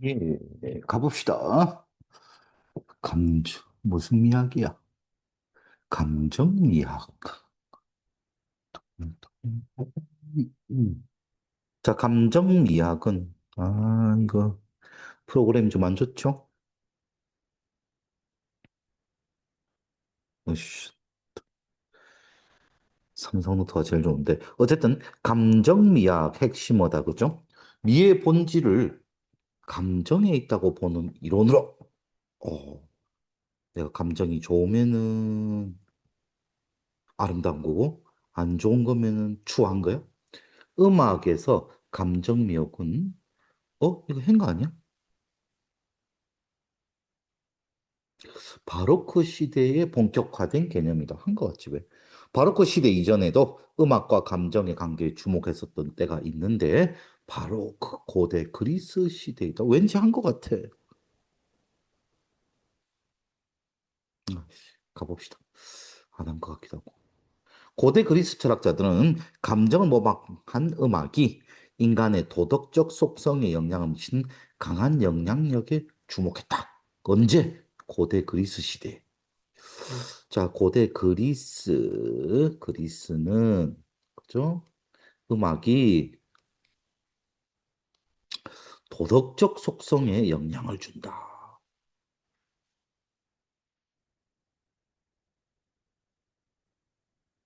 예, 가봅시다. 무슨 미학이야? 감정미학. 음. 자, 감정미학은, 이거 프로그램 좀 안 좋죠? 으쌰, 삼성노트가 제일 좋은데. 어쨌든, 감정미학 핵심어다, 그죠? 미의 본질을 감정에 있다고 보는 이론으로, 어, 내가 감정이 좋으면은 아름다운 거고, 안 좋은 거면은 추한 거야? 음악에서 감정미학은 이거 한 거 아니야? 바로크 시대에 본격화된 개념이다. 한 거 같지, 왜? 바로크 시대 이전에도 음악과 감정의 관계에 주목했었던 때가 있는데, 바로 그 고대 그리스 시대이다. 왠지 한 거 같아. 가봅시다. 안 한 것 같기도 하고. 고대 그리스 철학자들은 감정을 모방한 음악이 인간의 도덕적 속성에 영향을 미치는 강한 영향력에 주목했다. 언제? 고대 그리스 시대. 자, 고대 그리스는, 그죠? 음악이 도덕적 속성에 영향을 준다.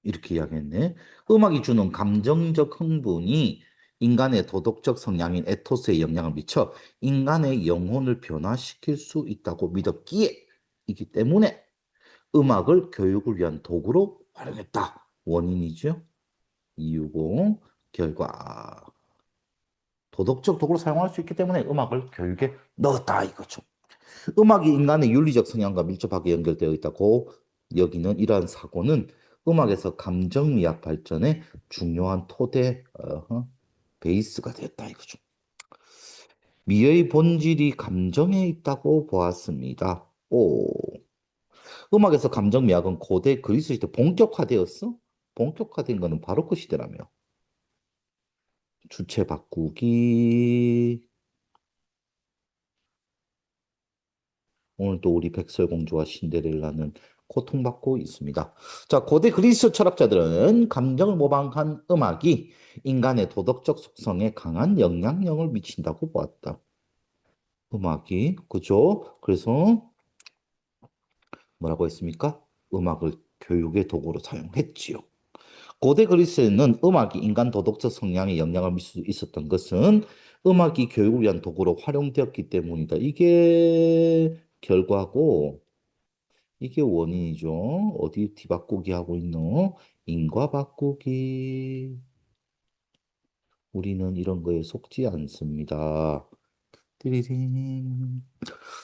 이렇게 이야기했네. 음악이 주는 감정적 흥분이 인간의 도덕적 성향인 에토스에 영향을 미쳐 인간의 영혼을 변화시킬 수 있다고 믿었기에, 이기 때문에 음악을 교육을 위한 도구로 활용했다. 원인이죠. 이유고, 결과. 도덕적 도구로 사용할 수 있기 때문에 음악을 교육에 넣었다 이거죠. 음악이 인간의 윤리적 성향과 밀접하게 연결되어 있다고 여기는 이러한 사고는 음악에서 감정미학 발전의 중요한 토대, 베이스가 됐다 이거죠. 미의 본질이 감정에 있다고 보았습니다. 오, 음악에서 감정미학은 고대 그리스 시대 본격화되었어? 본격화된 거는 바로크 시대라며. 주체 바꾸기, 오늘 또 우리 백설공주와 신데렐라는 고통받고 있습니다. 자, 고대 그리스 철학자들은 감정을 모방한 음악이 인간의 도덕적 속성에 강한 영향력을 미친다고 보았다. 음악이, 그죠? 그래서 뭐라고 했습니까? 음악을 교육의 도구로 사용했지요. 고대 그리스에는 음악이 인간 도덕적 성향에 영향을 미칠 수 있었던 것은 음악이 교육을 위한 도구로 활용되었기 때문이다. 이게 결과고, 이게 원인이죠. 어디 뒤바꾸기 하고 있노? 인과 바꾸기. 우리는 이런 거에 속지 않습니다. 띠리링.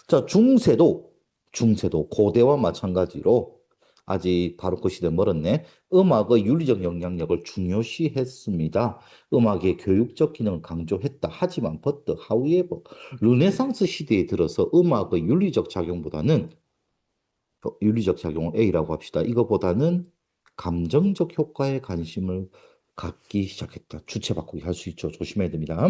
자, 중세도 고대와 마찬가지로 아직 바로크 시대 멀었네. 음악의 윤리적 영향력을 중요시했습니다. 음악의 교육적 기능을 강조했다. 하지만 however, 르네상스 시대에 들어서 음악의 윤리적 작용보다는 윤리적 작용을 A라고 합시다. 이거보다는 감정적 효과에 관심을 갖기 시작했다. 주체 바꾸기 할 수 있죠. 조심해야 됩니다.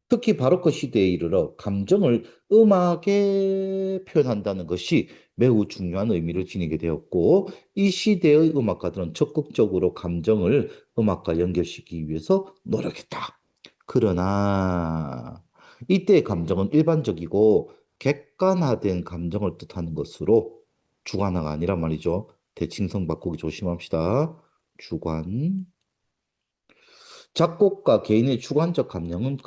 특히 바로크 시대에 이르러 감정을 음악에 표현한다는 것이 매우 중요한 의미를 지니게 되었고, 이 시대의 음악가들은 적극적으로 감정을 음악과 연결시키기 위해서 노력했다. 그러나 이때의 감정은 일반적이고 객관화된 감정을 뜻하는 것으로, 주관화가 아니란 말이죠. 대칭성 바꾸기 조심합시다. 주관. 작곡가 개인의 주관적 감정은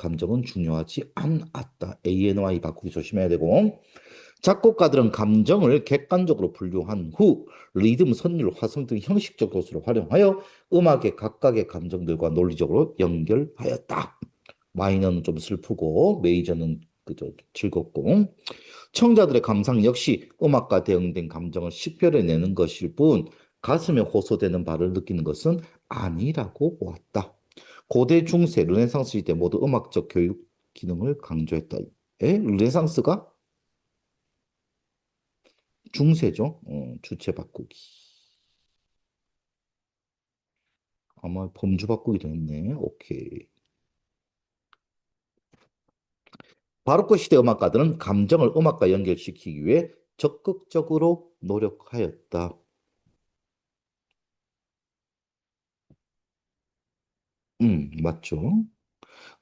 중요하지 않았다. ANY 바꾸기 조심해야 되고, 작곡가들은 감정을 객관적으로 분류한 후 리듬, 선율, 화성 등 형식적 요소를 활용하여 음악의 각각의 감정들과 논리적으로 연결하였다. 마이너는 좀 슬프고 메이저는 그저 즐겁고, 청자들의 감상 역시 음악과 대응된 감정을 식별해내는 것일 뿐 가슴에 호소되는 바를 느끼는 것은 아니라고 보았다. 고대, 중세, 르네상스 시대 모두 음악적 교육 기능을 강조했다. 르네상스가 중세죠? 주체 바꾸기. 아마 범주 바꾸기도 했네. 오케이. 바로크 시대 음악가들은 감정을 음악과 연결시키기 위해 적극적으로 노력하였다. 맞죠.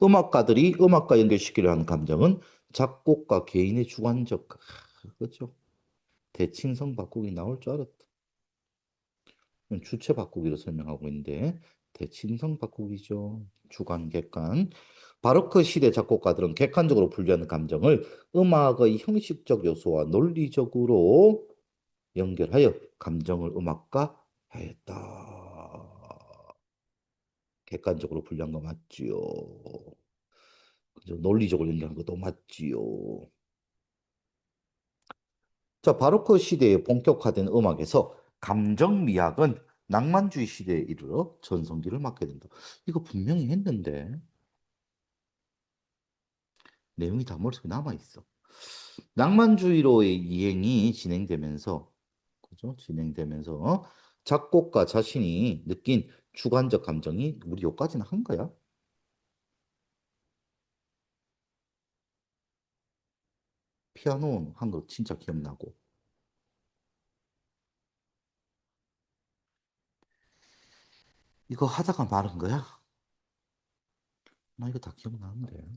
음악가들이 음악과 연결시키려 하는 감정은 작곡가 개인의 주관적, 그렇죠. 대칭성 바꾸기 나올 줄 알았다. 주체 바꾸기로 설명하고 있는데 대칭성 바꾸기죠. 주관, 객관. 바로크 시대 작곡가들은 객관적으로 분류하는 감정을 음악의 형식적 요소와 논리적으로 연결하여 감정을 음악화하였다. 객관적으로 분류한 거 맞지요? 그죠? 논리적으로 연결한 것도 맞지요? 자, 바로크 시대에 본격화된 음악에서 감정미학은 낭만주의 시대에 이르러 전성기를 맞게 된다. 이거 분명히 했는데 내용이 다 머릿속에 남아있어. 낭만주의로의 이행이 진행되면서, 그죠? 진행되면서 작곡가 자신이 느낀 주관적 감정이 우리 여기까지는 한 거야. 피아노 한 거 진짜 기억나고. 이거 하다가 말은 거야? 나 이거 다 기억나는데.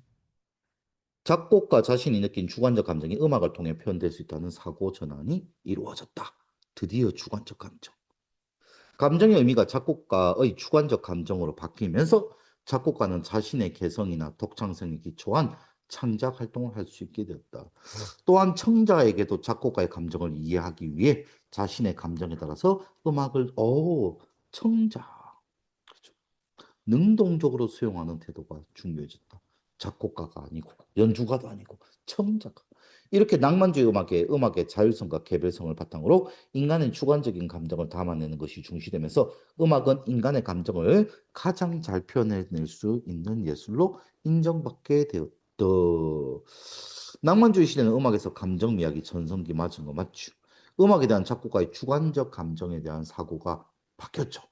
작곡가 자신이 느낀 주관적 감정이 음악을 통해 표현될 수 있다는 사고 전환이 이루어졌다. 드디어 주관적 감정. 감정의 의미가 작곡가의 주관적 감정으로 바뀌면서 작곡가는 자신의 개성이나 독창성에 기초한 창작 활동을 할 수 있게 되었다. 또한 청자에게도 작곡가의 감정을 이해하기 위해 자신의 감정에 따라서 음악을, 청자. 그렇죠. 능동적으로 수용하는 태도가 중요해졌다. 작곡가가 아니고 연주가도 아니고 청자가. 이렇게 낭만주의 음악의 자율성과 개별성을 바탕으로 인간의 주관적인 감정을 담아내는 것이 중시되면서 음악은 인간의 감정을 가장 잘 표현해낼 수 있는 예술로 인정받게 되었다. 낭만주의 시대는 음악에서 감정 미학이 전성기 맞은 거 맞죠? 음악에 대한 작곡가의 주관적 감정에 대한 사고가 바뀌었죠.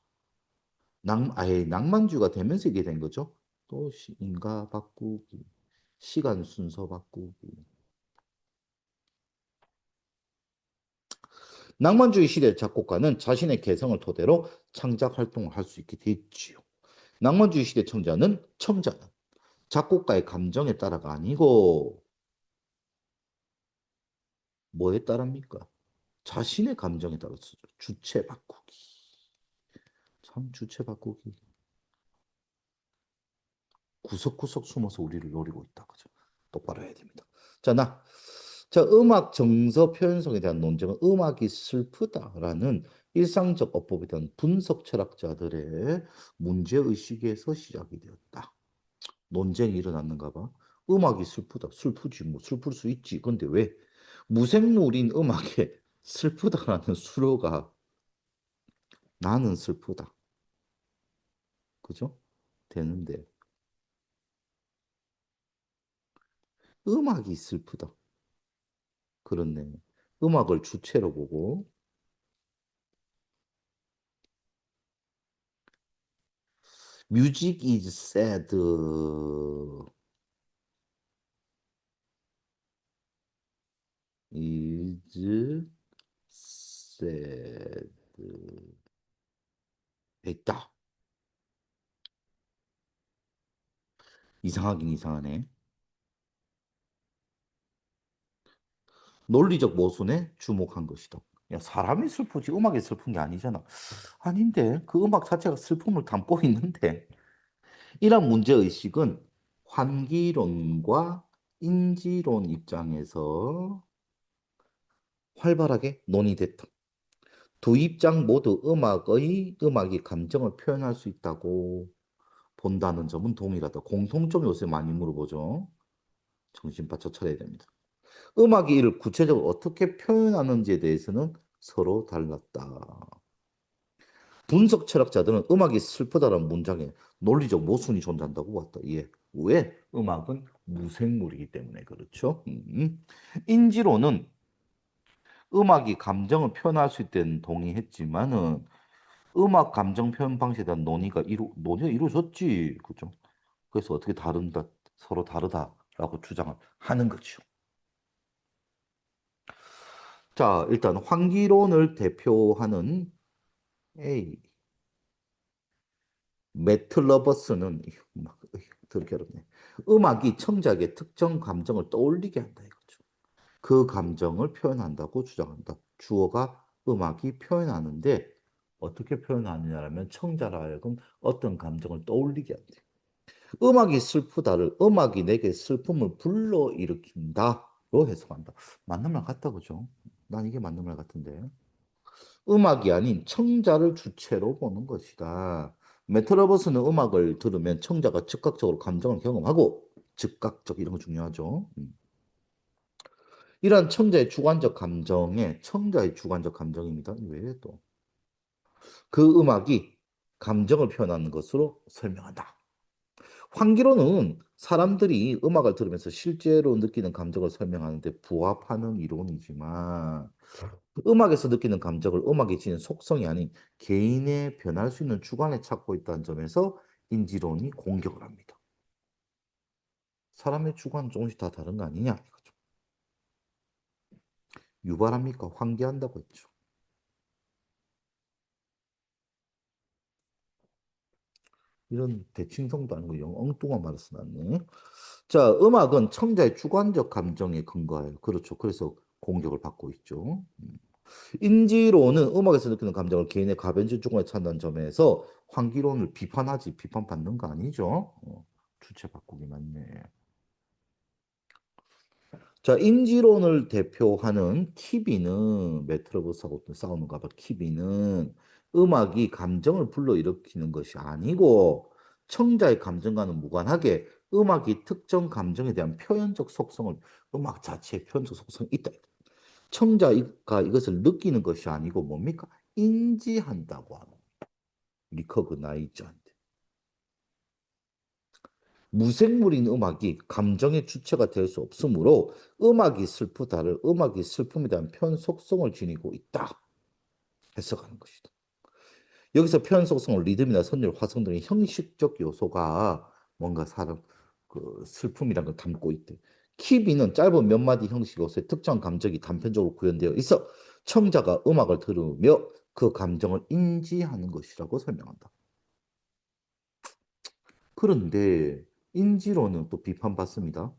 아예 낭만주의가 되면서 이게 된 거죠. 또 인가 바꾸기, 시간 순서 바꾸기. 낭만주의 시대 작곡가는 자신의 개성을 토대로 창작 활동을 할 수 있게 됐지요. 낭만주의 시대 청자는 작곡가의 감정에 따라가 아니고 뭐에 따릅니까? 자신의 감정에 따라서 주체 바꾸기. 참 주체 바꾸기. 구석구석 숨어서 우리를 노리고 있다. 그죠? 똑바로 해야 됩니다. 자, 자, 음악 정서 표현성에 대한 논쟁은 음악이 슬프다라는 일상적 어법에 대한 분석 철학자들의 문제의식에서 시작이 되었다. 논쟁이 일어났는가 봐. 음악이 슬프다. 슬프지, 뭐, 슬플 수 있지. 근데 왜? 무생물인 음악에 슬프다라는 수로가 나는 슬프다. 그죠? 되는데, 음악이 슬프다. 그렇네. 음악을 주체로 보고, music is sad is sad 됐다. 이상하긴 이상하네. 논리적 모순에 주목한 것이다. 야, 사람이 슬프지 음악이 슬픈 게 아니잖아. 아닌데 그 음악 자체가 슬픔을 담고 있는데 이런 문제의식은 환기론과 인지론 입장에서 활발하게 논의됐다. 두 입장 모두 음악이 감정을 표현할 수 있다고 본다는 점은 동일하다. 공통점 요새 많이 물어보죠. 정신 바쳐 차려야 됩니다. 음악이 이를 구체적으로 어떻게 표현하는지에 대해서는 서로 달랐다. 분석 철학자들은 음악이 슬프다라는 문장에 논리적 모순이 존재한다고 봤다. 예. 왜? 음악은 무생물이기 때문에 그렇죠. 인지로는 음악이 감정을 표현할 수 있다는 동의했지만은 음악 감정 표현 방식에 대한 논의가 이루어졌지. 그죠? 그래서 어떻게 다른다, 서로 다르다. 라고 주장을 하는 거죠. 자, 일단 환기론을 대표하는 A, 매트 러버스는 더럽게 어렵네. 음악이 청자에게 특정 감정을 떠올리게 한다 이거죠. 그 감정을 표현한다고 주장한다. 주어가 음악이 표현하는데 어떻게 표현하느냐라면 청자라 하여금 어떤 감정을 떠올리게 한대. 음악이 슬프다를 음악이 내게 슬픔을 불러일으킨다로 해석한다. 맞는 말 같다 그죠? 난 이게 맞는 말 같은데. 음악이 아닌 청자를 주체로 보는 것이다. 메트로버스는 음악을 들으면 청자가 즉각적으로 감정을 경험하고 즉각적 이런 거 중요하죠. 이러한 청자의 주관적 감정에 청자의 주관적 감정입니다. 왜 또? 그 음악이 감정을 표현하는 것으로 설명한다. 환기로는 사람들이 음악을 들으면서 실제로 느끼는 감정을 설명하는데 부합하는 이론이지만 음악에서 느끼는 감정을 음악이 지닌 속성이 아닌 개인의 변할 수 있는 주관에 찾고 있다는 점에서 인지론이 공격을 합니다. 사람의 주관은 조금씩 다 다른 거 아니냐 이거죠. 유발합니까? 환기한다고 했죠. 이런 대칭성도 아니고 영 엉뚱한 말을 써놨네. 자, 음악은 청자의 주관적 감정에 근거해요. 그렇죠. 그래서 공격을 받고 있죠. 인지론은 음악에서 느끼는 감정을 개인의 가변적 주관에 찬다는 점에서 환기론을 비판하지 비판받는 거 아니죠? 주체 바꾸기 맞네. 자, 인지론을 대표하는 키비는 메트로부스하고 싸우는가 봐. 키비는 음악이 감정을 불러일으키는 것이 아니고 청자의 감정과는 무관하게 음악이 특정 감정에 대한 표현적 속성을 음악 자체의 표현적 속성이 있다. 청자가 이것을 느끼는 것이 아니고 뭡니까? 인지한다고 하는 리커그나이즈 한대. 무생물인 음악이 감정의 주체가 될 수 없으므로 음악이 슬프다를 음악이 슬픔에 대한 표현 속성을 지니고 있다. 해석하는 것이다. 여기서 표현 속성을 리듬이나 선율, 화성 등의 형식적 요소가 뭔가 사람 그 슬픔이란 걸 담고 있대. 키비는 짧은 몇 마디 형식 요소의 특정 감정이 단편적으로 구현되어 있어 청자가 음악을 들으며 그 감정을 인지하는 것이라고 설명한다. 그런데 인지로는 또 비판받습니다.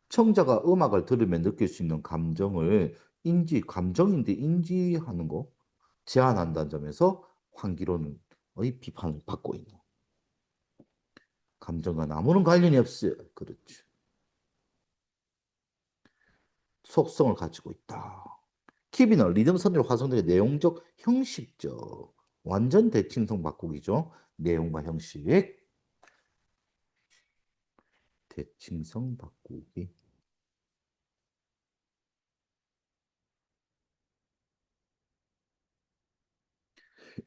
청자가 음악을 들으면 느낄 수 있는 감정을 감정인데 인지하는 거 제한한다는 점에서 환기론의 비판을 받고 있는 감정과 아무런 관련이 없어요. 그렇죠. 속성을 가지고 있다. 키비는 리듬, 선율, 화성 등의 내용적, 형식적 완전 대칭성 바꾸기죠. 내용과 형식, 대칭성 바꾸기.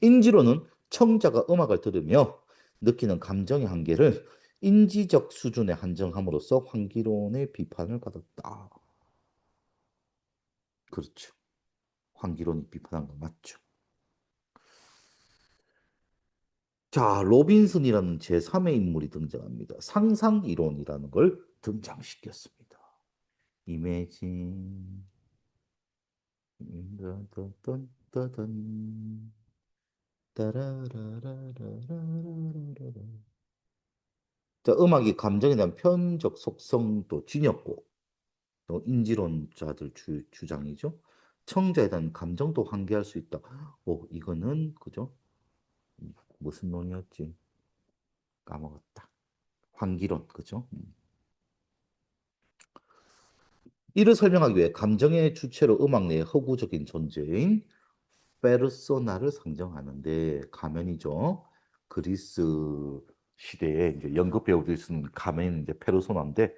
인지로는 청자가 음악을 들으며 느끼는 감정의 한계를 인지적 수준에 한정함으로써 환기론의 비판을 받았다. 그렇죠. 환기론이 비판한 거 맞죠. 자, 로빈슨이라는 제3의 인물이 등장합니다. 상상 이론이라는 걸 등장시켰습니다. 이매진 따단 따라라라라라라라. 자, 음악이 감정에 대한 표현적 속성도 지녔고 또 인지론자들 주장이죠. 청자에 대한 감정도 환기할 수 있다. 오, 이거는 그죠? 무슨 논이었지? 까먹었다. 환기론, 그죠? 이를 설명하기 위해 감정의 주체로 음악 내의 허구적인 존재인 페르소나를 상정하는데 가면이죠. 그리스 시대에 이제 연극 배우들이 쓰는 가면이 이제 페르소나인데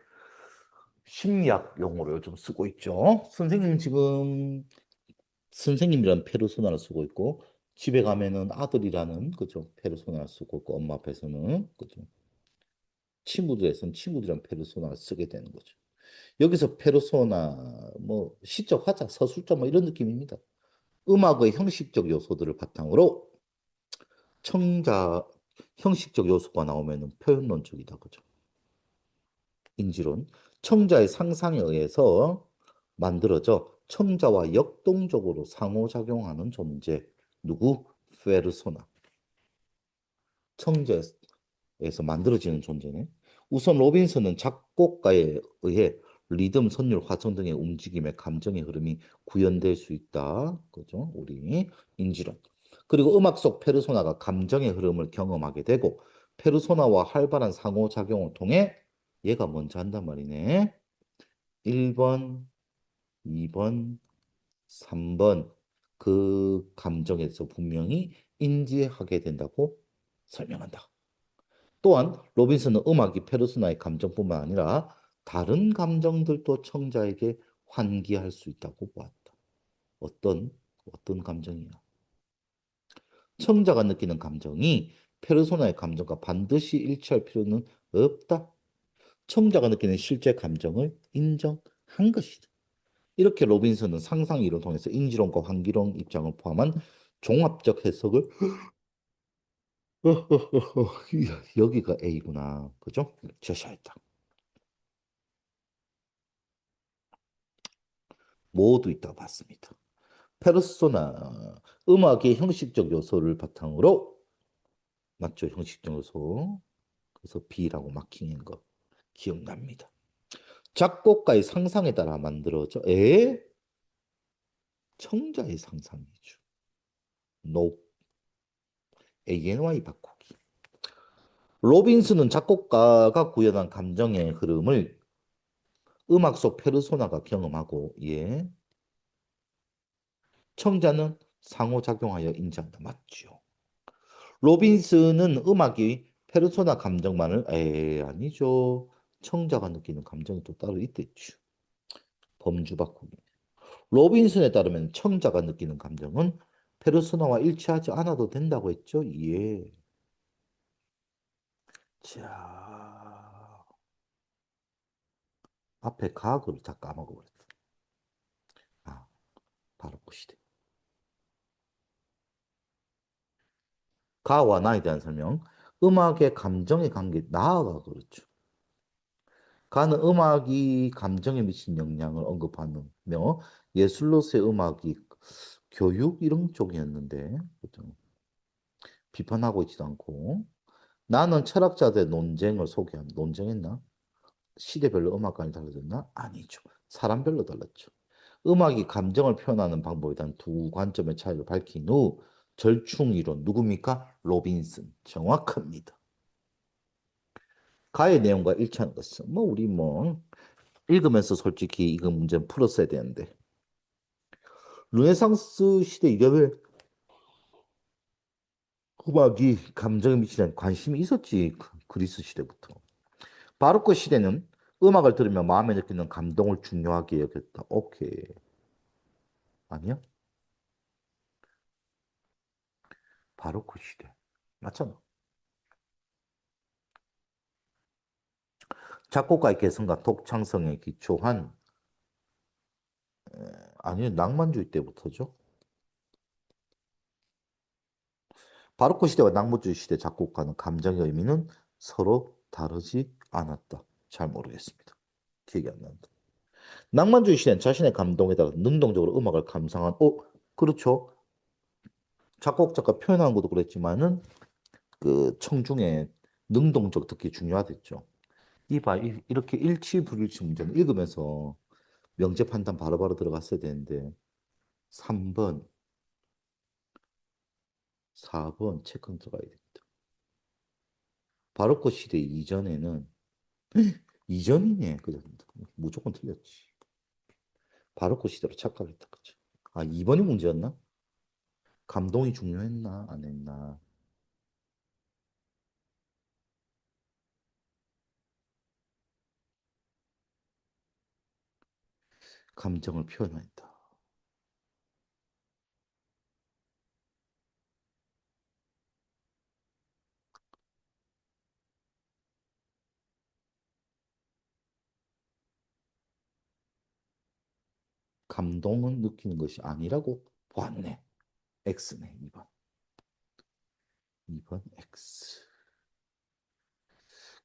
심리학 용어로 요즘 쓰고 있죠. 선생님 지금 선생님이라는 페르소나를 쓰고 있고 집에 가면은 아들이라는 그죠 페르소나를 쓰고 있고 엄마 앞에서는 그죠 친구들에서는 친구들이란 페르소나를 쓰게 되는 거죠. 여기서 페르소나 뭐 시적 화작 서술적 뭐 이런 느낌입니다. 음악의 형식적 요소들을 바탕으로 청자 형식적 요소가 나오면은 표현론적이다 그죠. 인지론 청자의 상상에 의해서 만들어져 청자와 역동적으로 상호작용하는 존재. 누구? 페르소나. 청자에서 만들어지는 존재네. 우선 로빈슨은 작곡가에 의해 리듬, 선율, 화성 등의 움직임의 감정의 흐름이 구현될 수 있다. 그죠? 우리 인지론. 그리고 음악 속 페르소나가 감정의 흐름을 경험하게 되고 페르소나와 활발한 상호작용을 통해 얘가 먼저 한단 말이네. 1번, 2번, 3번 그 감정에서 분명히 인지하게 된다고 설명한다. 또한 로빈슨은 음악이 페르소나의 감정뿐만 아니라 다른 감정들도 청자에게 환기할 수 있다고 보았다. 어떤 감정이야? 청자가 느끼는 감정이 페르소나의 감정과 반드시 일치할 필요는 없다. 청자가 느끼는 실제 감정을 인정한 것이다. 이렇게 로빈슨은 상상 이론 통해서 인지론과 환기론 입장을 포함한 종합적 해석을 여기가 A구나. 그죠? 제시했다. 모두 있다고 봤습니다. 페르소나 음악의 형식적 요소를 바탕으로 맞죠? 형식적 요소. 그래서 B라고 마킹한 거 기억납니다. 작곡가의 상상에 따라 만들어져 청자의 상상이죠. No. ANY 바꾸기. 로빈스는 작곡가가 구현한 감정의 흐름을 음악 속 페르소나가 경험하고 청자는 상호작용하여 인지한다. 맞죠? 로빈스는 음악이 페르소나 감정만을 아니죠. 청자가 느끼는 감정이 또 따로 있댔죠. 범주 바꾸기. 로빈슨에 따르면 청자가 느끼는 감정은 페르소나와 일치하지 않아도 된다고 했죠. 자, 앞에 가학을 다 까먹어버렸다. 아, 바로크 시대. 가와 나에 대한 설명. 음악의 감정의 관계, 나가 그렇죠. 가는 음악이 감정에 미친 영향을 언급하며 예술로서의 음악이 교육 이런 쪽이었는데 그죠? 비판하고 있지도 않고 나는 철학자들의 논쟁을 소개한 논쟁했나? 시대별로 음악관이 달라졌나? 아니죠. 사람별로 달랐죠. 음악이 감정을 표현하는 방법에 대한 두 관점의 차이를 밝힌 후 절충 이론 누굽니까? 로빈슨. 정확합니다. 가의 내용과 일치하는 것은 우리 읽으면서 솔직히 이거 문제 풀었어야 되는데 르네상스 시대 이래왜 음악이 감정에 미치는 관심이 있었지 그리스 시대부터. 바로크 시대는 음악을 들으며 마음에 느끼는 감동을 중요하게 여겼다. 오케이. 아니야? 바로크 시대. 맞잖아. 작곡가의 개성과 독창성에 기초한 아니요 낭만주의 때부터죠. 바로크 시대와 낭만주의 시대 작곡가는 감정의 의미는 서로 다르지 않았다. 잘 모르겠습니다. 기억이 안 난다. 낭만주의 시대는 자신의 감동에 따라 능동적으로 음악을 감상한, 그렇죠. 작곡, 작가 표현하는 것도 그랬지만은 그 청중의 능동적 듣기 중요하겠죠. 이렇게 일치 불일치 문제는 읽으면서 명제 판단 바로바로 들어갔어야 되는데 3번, 4번 체크 들어가야 됩니다. 바로크 시대 이전에는 이전이네. 그죠? 무조건 틀렸지. 바로크 시대로 착각했다. 그죠? 아, 2번이 문제였나? 감동이 중요했나? 안 했나? 감정을 표현했다. 감동은 느끼는 것이 아니라고 보았네. X네, 2번. 2번 X.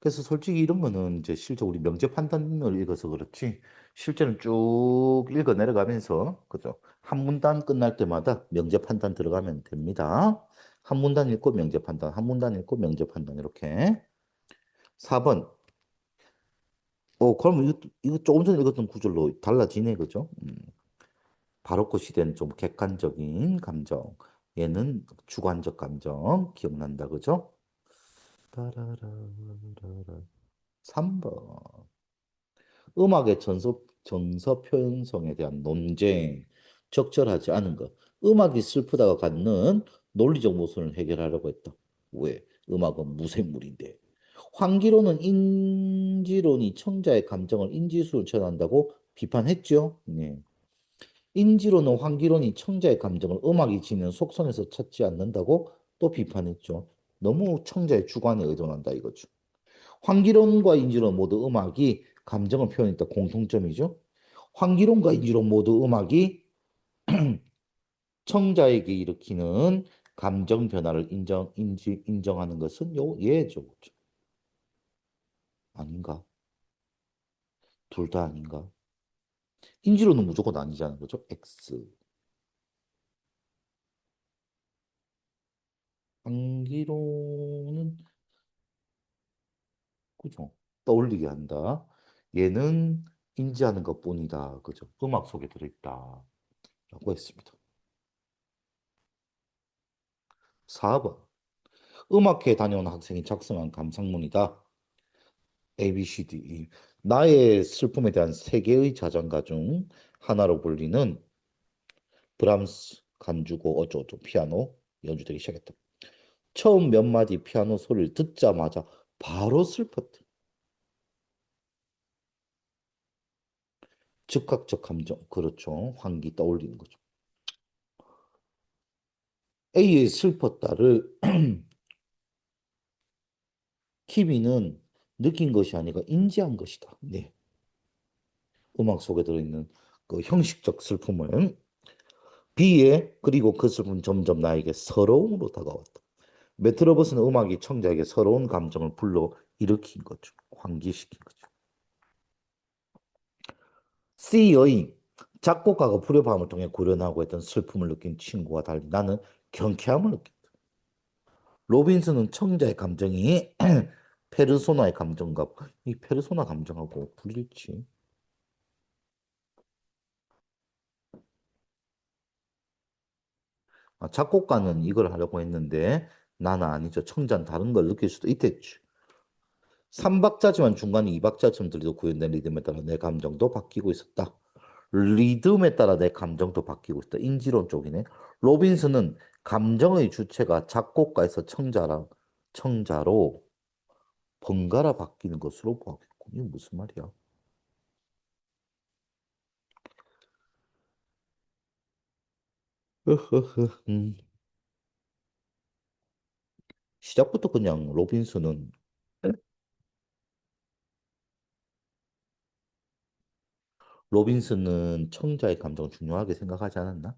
그래서 솔직히 이런 거는 이제 실제 우리 명제 판단을 읽어서 그렇지, 실제는 쭉 읽어 내려가면서, 그죠? 한 문단 끝날 때마다 명제 판단 들어가면 됩니다. 한 문단 읽고 명제 판단, 한 문단 읽고 명제 판단, 이렇게. 4번. 그럼 이거 조금 전에 읽었던 구절로 달라지네, 그죠? 바로크 시대는 좀 객관적인 감정, 얘는 주관적 감정, 기억난다, 그죠? 따라라라라. 3번. 음악의 정서 표현성에 대한 논쟁, 적절하지 않은 것. 음악이 슬프다가 갖는 논리적 모순을 해결하려고 했다. 왜? 음악은 무생물인데. 환기론은 인지론이 청자의 감정을 인지수를 전한다고 비판했죠. 네. 인지론은 환기론이 청자의 감정을 음악이 지닌 속성에서 찾지 않는다고 또 비판했죠. 너무 청자의 주관에 의존한다 이거죠. 환기론과 인지론 모두 음악이 감정을 표현했다 공통점이죠. 환기론과 인지론 모두 음악이 청자에게 일으키는 감정 변화를 인정하는 것은 예죠. 그죠? 아닌가? 둘 다 아닌가? 인지론은 무조건 아니잖아요. 그죠? X. 환기론은, 그죠? 떠올리게 한다. 얘는 인지하는 것뿐이다. 그죠? 음악 속에 들어있다. 라고 했습니다. 4번. 음악회 다녀온 학생이 작성한 감상문이다. A, B, C, D, E. 나의 슬픔에 대한 세 개의 자장가 중 하나로 불리는 브람스 간주고 어쩌고 피아노 연주되기 시작했다. 처음 몇 마디 피아노 소리를 듣자마자 바로 슬펐다. 즉각적 감정, 그렇죠. 환기 떠올리는 거죠. A의 슬펐다를 키비는 느낀 것이 아니라 인지한 것이다. 네. 음악 속에 들어있는 그 형식적 슬픔을 B에 그리고 그 슬픔은 점점 나에게 서러움으로 다가왔다. 메트로버스는 음악이 청자에게 서러운 감정을 불러 일으킨 거죠. 환기시킨 거죠. C의 작곡가가 불협화음을 통해 구현하고 했던 슬픔을 느낀 친구와 달리 나는 경쾌함을 느꼈다. 로빈슨은 청자의 감정이 페르소나의 감정과 이 페르소나 감정하고 불일치. 작곡가는 이걸 하려고 했는데 나는 아니죠. 청자는 다른 걸 느낄 수도 있겠지. 3박자지만 중간에 2박자쯤 들려도 구현된 리듬에 따라 내 감정도 바뀌고 있었다. 리듬에 따라 내 감정도 바뀌고 있다. 인지론 쪽이네. 로빈슨은 감정의 주체가 작곡가에서 청자로 번갈아 바뀌는 것으로 보았고, 이게 무슨 말이야? 시작부터 그냥 로빈슨은 청자의 감정을 중요하게 생각하지 않았나?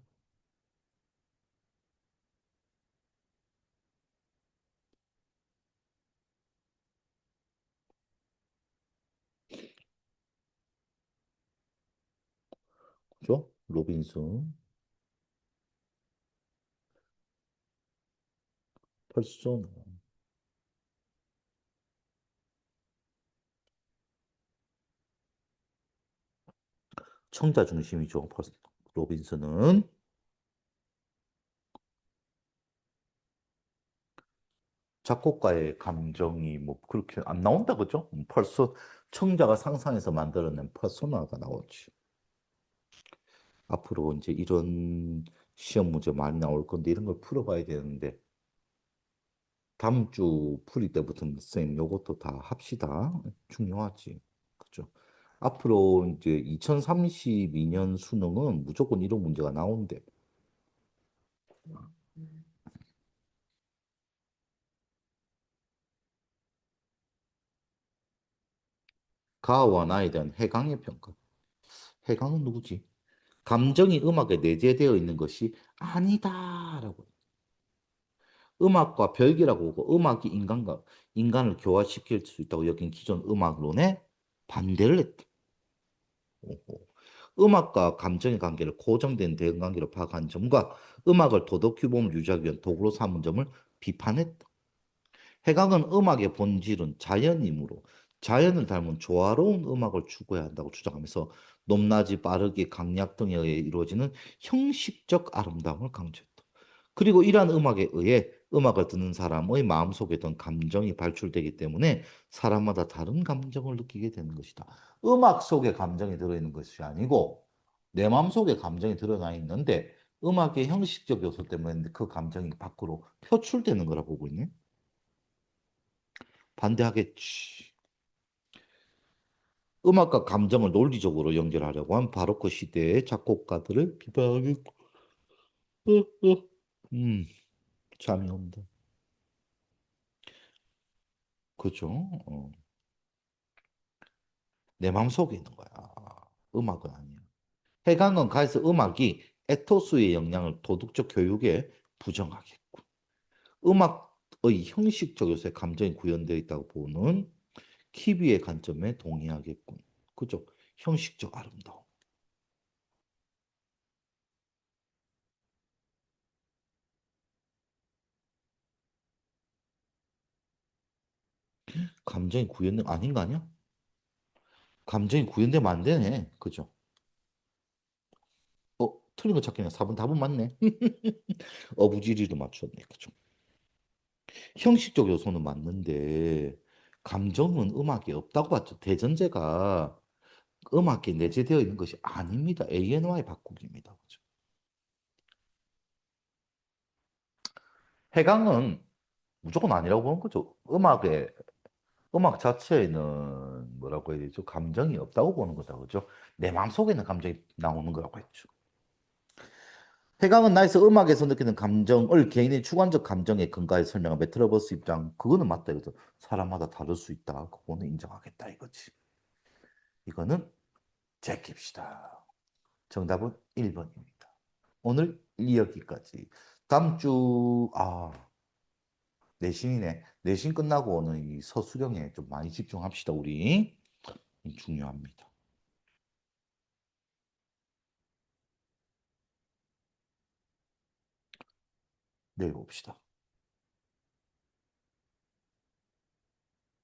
그죠? 로빈슨, 펄슨, 청자 중심이죠. 로빈슨은 작곡가의 감정이 뭐 그렇게 안 나온다 그죠? 청자가 상상해서 만들어낸 퍼소나가 나오지. 앞으로 이제 이런 시험 문제 많이 나올 건데 이런 걸 풀어봐야 되는데 다음 주 풀이 때부터 쌤 요것도 다 합시다. 중요하지. 그죠? 앞으로 이제 2032년 수능은 무조건 이런 문제가 나온대. 가와 나에 대한 해강의 평가. 해강은 누구지? 감정이 음악에 내재되어 있는 것이 아니다라고. 음악과 별개라고 보고 음악이 인간을 교화시킬 수 있다고 여긴 기존 음악론에 반대를 했다. 오호. 음악과 감정의 관계를 고정된 대응관계로 파악한 점과 음악을 도덕 규범을 유지하기 위한 도구로 삼은 점을 비판했다. 해강은 음악의 본질은 자연이므로 자연을 닮은 조화로운 음악을 추구해야 한다고 주장하면서 높낮이, 빠르기, 강약 등에 의해 이루어지는 형식적 아름다움을 강조했다. 그리고 이러한 음악에 의해 음악을 듣는 사람의 마음속에 든 감정이 발출되기 때문에 사람마다 다른 감정을 느끼게 되는 것이다. 음악 속에 감정이 들어있는 것이 아니고 내 마음속에 감정이 드러나 있는데 음악의 형식적 요소 때문에 그 감정이 밖으로 표출되는 거라 보고 있네. 반대하겠지. 음악과 감정을 논리적으로 연결하려고 한 바로크 시대의 작곡가들을 비판하겠고, 음, 잠이 온다. 그죠? 내 마음속에 있는 거야. 음악은 아니야. 해강은 가에서 음악이 에토스의 영향을 도덕적 교육에 부정하겠고, 음악의 형식적 요소에 감정이 구현되어 있다고 보는 키비의 관점에 동의하겠군. 그죠? 형식적 아름다움. 감정이 구현된 아닌 거 아니야? 감정이 구현되면 안 되네. 그죠? 틀린 거 찾기는 4번 답은 맞네. 어부지리로 맞췄네. 그죠? 형식적 요소는 맞는데 감정은 음악이 없다고 봤죠. 대전제가 음악에 내재되어 있는 것이 아닙니다. ANY 바꾸기입니다. 그죠? 해강은 무조건 아니라고 보는 거죠. 음악 자체에는 뭐라고 해야 되죠? 감정이 없다고 보는 거다. 그죠? 내 마음속에는 감정이 나오는 거라고 했죠. 해강은 나에서 음악에서 느끼는 감정을 개인의 주관적 감정에 근거해 설명한 메트로버스 입장 그거는 맞다 이거죠. 사람마다 다를 수 있다. 그거는 인정하겠다 이거지. 이거는 제킵시다. 정답은 1번입니다. 오늘 여기까지. 다음 주 내신이네. 내신 끝나고 오는 이 서술형에 좀 많이 집중합시다. 우리 중요합니다. 내일 봅시다.